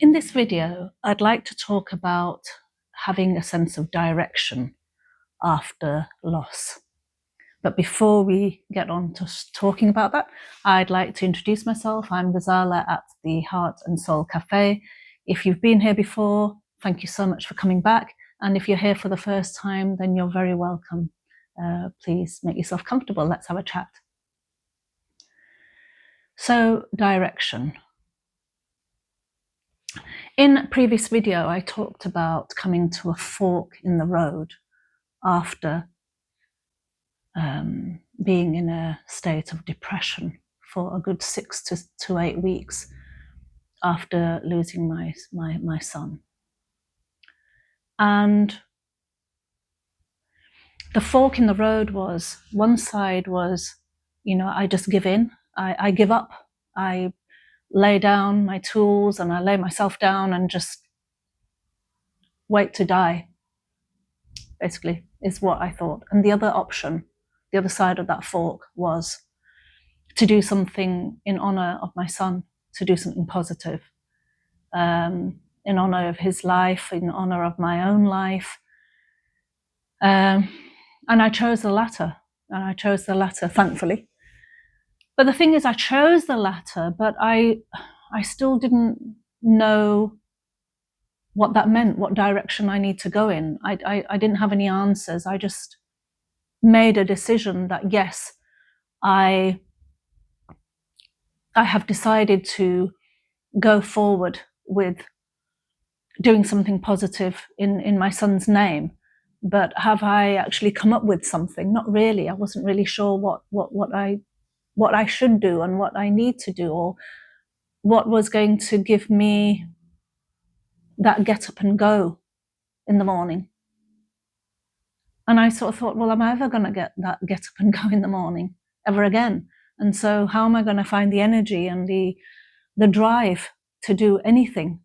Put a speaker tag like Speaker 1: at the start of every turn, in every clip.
Speaker 1: In this video, I'd like to talk about having a sense of direction after loss. But before we get on to talking about that, I'd like to introduce myself. I'm Ghazala at the Heart and Soul Cafe. If you've been here before, thank you so much for coming back. And if you're here for the first time, then you're very welcome. Please make yourself comfortable. Let's have a chat. So, direction. In a previous video, I talked about coming to a fork in the road after being in a state of depression for a good 6 to 8 weeks after losing my son. And the fork in the road was, one side was, I just give in, I give up, I lay down my tools and I lay myself down and just wait to die, basically, is what I thought. And the other option, the other side of that fork, was to do something in honor of my son, to do something positive, in honor of his life, in honor of my own life. And I chose the latter, thankfully. But the thing is, I chose the latter, but I still didn't know what that meant, what direction I need to go in. I didn't have any answers. I just made a decision that, yes, I have decided to go forward with doing something positive in my son's name. But have I actually come up with something? Not really. I wasn't really sure what I should do and what I need to do, or what was going to give me that get up and go in the morning. And I sort of thought, well, am I ever going to get that get up and go in the morning ever again? And so how am I going to find the energy and the drive to do anything?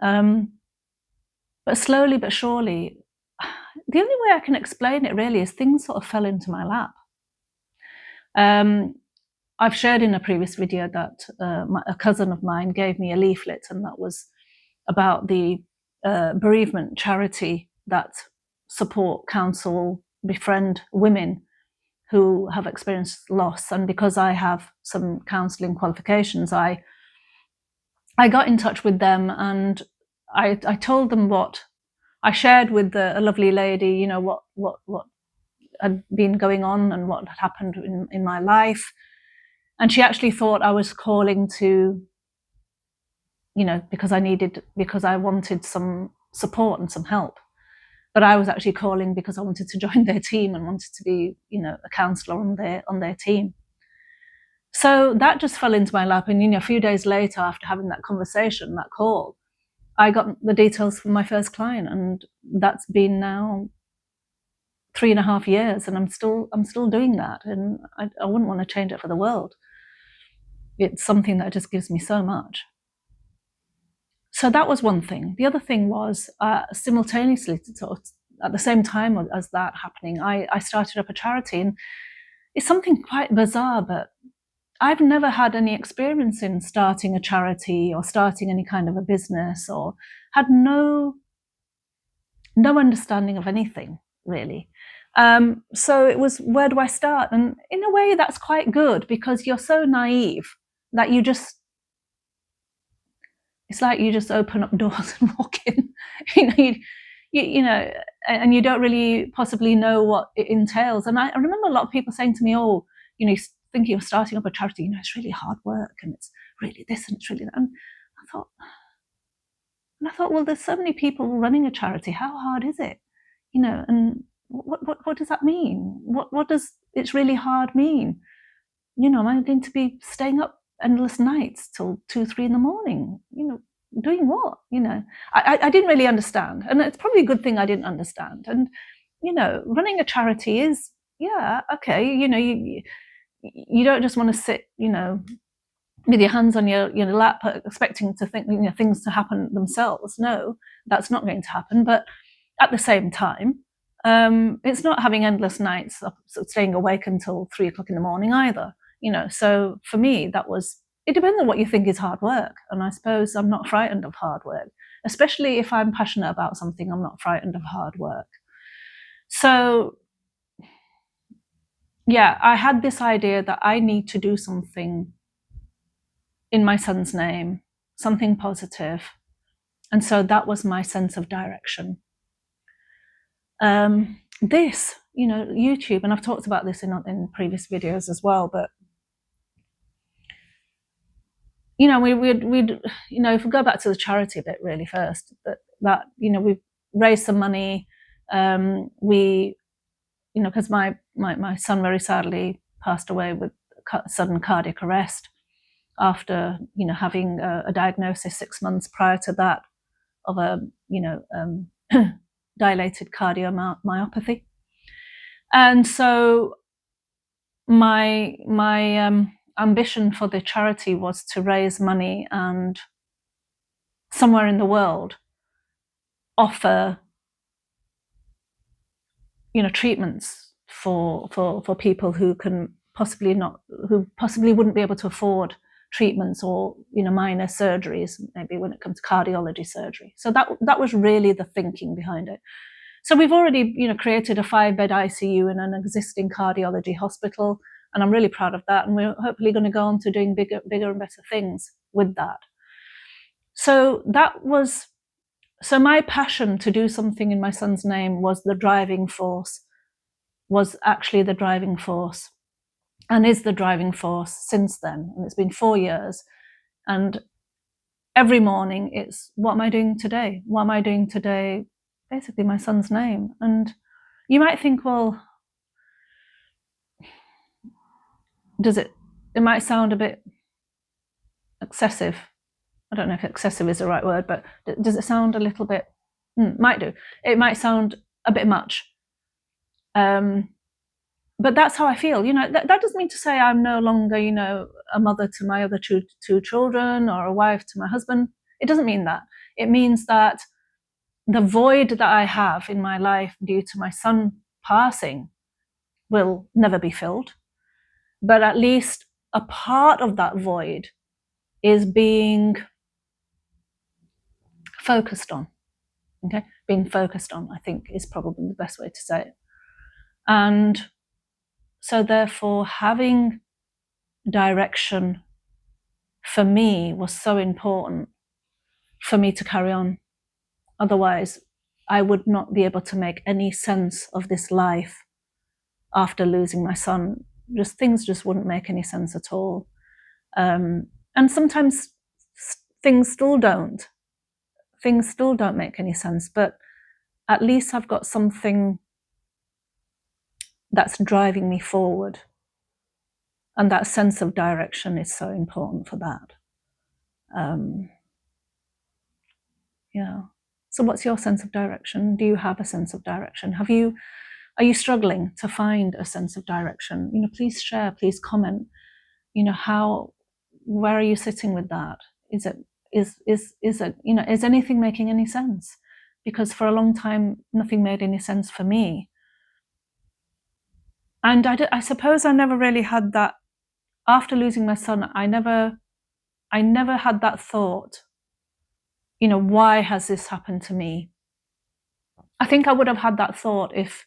Speaker 1: But slowly but surely, the only way I can explain it really is things sort of fell into my lap. I've shared in a previous video that a cousin of mine gave me a leaflet, and that was about the bereavement charity that support, counsel, befriend women who have experienced loss. And because I have some counselling qualifications, I got in touch with them, and I told them what I shared with a lovely lady, what had been going on and what had happened in my life. And she actually thought I was calling to, because I wanted some support and some help. But I was actually calling because I wanted to join their team and wanted to be, a counsellor on their team. So that just fell into my lap. And, a few days later, after having that conversation, that call, I got the details for my first client, and that's been now 3.5 years, and I'm still doing that, and I wouldn't want to change it for the world. It's something that just gives me so much. So that was one thing. The other thing was, simultaneously, at the same time as that happening, I started up a charity, and it's something quite bizarre, but I've never had any experience in starting a charity or starting any kind of a business, or had no understanding of anything, really. So it was, where do I start? And in a way, that's quite good, because you're so naive that it's like you just open up doors and walk in, and you don't really possibly know what it entails. And I remember a lot of people saying to me, oh, you think you're starting up a charity, it's really hard work, and it's really this and it's really that. And I thought, well, there's so many people running a charity. How hard is it? And what does that mean? What does it's really hard mean? Am I going to be staying up endless nights till 2, 3 in the morning? Doing what? I didn't really understand, and it's probably a good thing I didn't understand. And running a charity is, okay. You don't just want to sit, with your hands on your lap, expecting to think things to happen themselves. No, that's not going to happen. But at the same time, it's not having endless nights staying awake until 3 o'clock in the morning either. So for me, it depends on what you think is hard work. And I suppose I'm not frightened of hard work, especially if I'm passionate about something. I'm not frightened of hard work. So yeah, I had this idea that I need to do something in my son's name, something positive. And so that was my sense of direction. This, YouTube, and I've talked about this in previous videos as well, but we'd if we go back to the charity bit really first, that we've raised some money. Because my son very sadly passed away with sudden cardiac arrest after having a diagnosis 6 months prior to that of a dilated cardiomyopathy. And so my ambition for the charity was to raise money and somewhere in the world offer treatments for people who possibly wouldn't be able to afford treatments or minor surgeries, maybe when it comes to cardiology surgery. So that was really the thinking behind it. So we've already created a 5-bed ICU in an existing cardiology hospital, and I'm really proud of that, and we're hopefully going to go on to doing bigger and better things with that. So my passion to do something in my son's name was actually the driving force, and is the driving force since then. And it's been 4 years, and every morning it's, what am I doing today? What am I doing today? Basically my son's name. And you might think, well, it might sound a bit excessive. I don't know if excessive is the right word, but does it sound a little bit, might do. It might sound a bit much. But that's how I feel. That doesn't mean to say I'm no longer, a mother to my other two children or a wife to my husband. It doesn't mean that. It means that the void that I have in my life due to my son passing will never be filled. But at least a part of that void is being focused on. Okay? Being focused on, I think, is probably the best way to say it. And so therefore, having direction for me was so important for me to carry on. Otherwise, I would not be able to make any sense of this life after losing my son. Things just wouldn't make any sense at all. And sometimes things still don't. Things still don't make any sense, but at least I've got something that's driving me forward. And that sense of direction is so important for that. Yeah. So what's your sense of direction? Do you have a sense of direction? Are you struggling to find a sense of direction? Please share, please comment. Where are you sitting with that? Is anything making any sense? Because for a long time, nothing made any sense for me. And I suppose I never really had that. After losing my son, I never had that thought, why has this happened to me? I think I would have had that thought if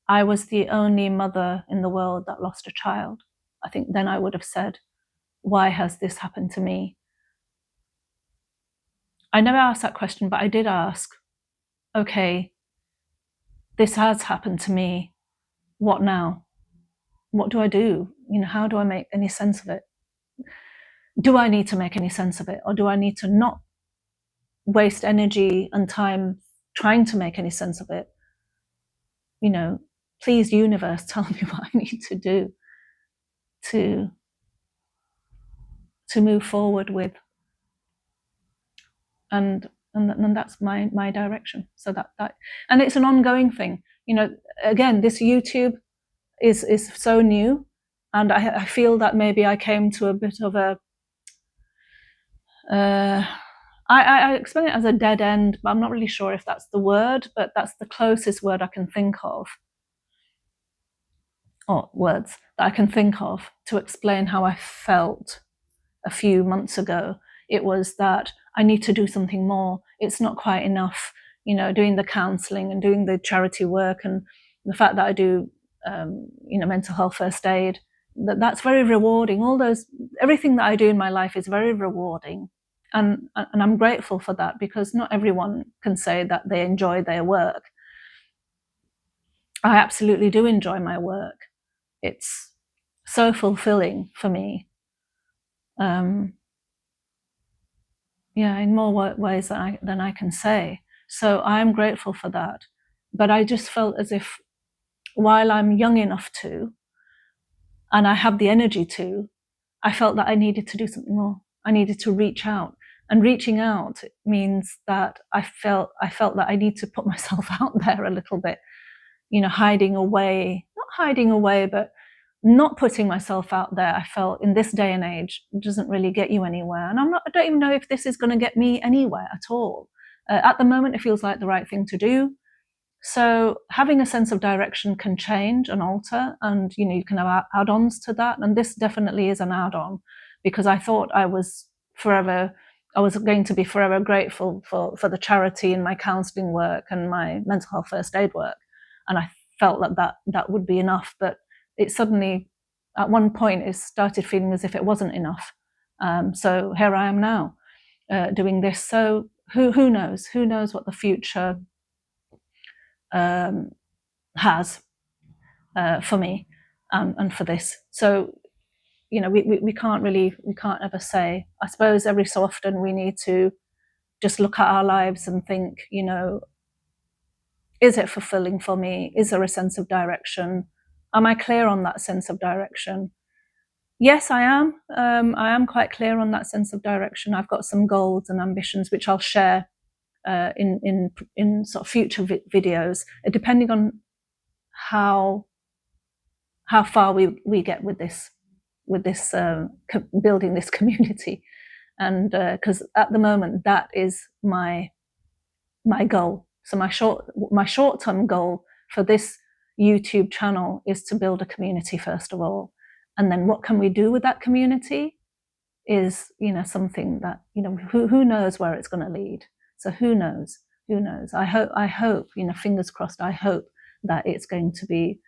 Speaker 1: I was the only mother in the world that lost a child. I think then I would have said, why has this happened to me? I never asked that question, but I did ask, okay, this has happened to me. What now? What do I do? How do I make any sense of it? Do I need to make any sense of it? Or do I need to not waste energy and time trying to make any sense of it? Please, universe, tell me what I need to do to move forward with. And that's my direction. So that and it's an ongoing thing. Again, this YouTube is so new, and I feel that maybe I came to a bit of a I explain it as a dead end, but I'm not really sure if that's the word, but that's the closest word I can think of, or words that I can think of to explain how I felt a few months ago. It was that I need to do something more. It's not quite enough, doing the counselling and doing the charity work, and the fact that I do, mental health first aid. That's very rewarding. Everything that I do in my life is very rewarding, and I'm grateful for that, because not everyone can say that they enjoy their work. I absolutely do enjoy my work. It's so fulfilling for me. In more ways than I can say. So I'm grateful for that. But I just felt as if, while I'm young enough to, and I have the energy to, I felt that I needed to do something more. I needed to reach out. And reaching out means that I felt that I need to put myself out there a little bit, hiding away, not hiding away, but not putting myself out there. I felt in this day and age doesn't really get you anywhere. And I don't even know if this is going to get me anywhere at all. At the moment, it feels like the right thing to do. So having a sense of direction can change and alter, and you can have add-ons to that. And this definitely is an add-on, because I thought I was going to be forever grateful for the charity and my counselling work and my mental health first aid work. And I felt that would be enough. But it suddenly, at one point, it started feeling as if it wasn't enough. So here I am now, doing this. So who knows? Who knows what the future has for me and for this. So we can't ever say. I suppose every so often we need to just look at our lives and think, is it fulfilling for me? Is there a sense of direction? Am I clear on that sense of direction? Yes, I am. I am quite clear on that sense of direction. I've got some goals and ambitions which I'll share in sort of future videos, depending on how far we get with this building this community. And because at the moment that is my goal. So my short-term goal for this YouTube channel is to build a community first of all, and then what can we do with that community is something that who knows where it's going to lead. So who knows? I hope fingers crossed, I hope that it's going to be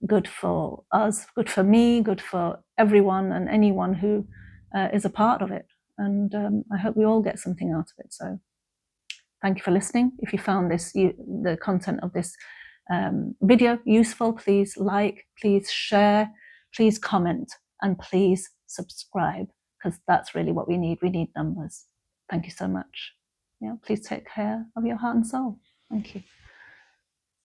Speaker 1: good for us, good for me, good for everyone and anyone who is a part of it. And I hope we all get something out of it. So thank you for listening. If you found the content of this video useful, please like, please share, please comment, and please subscribe, because that's really what we need. We need numbers. Thank you so much. Please take care of your heart and soul. Thank you.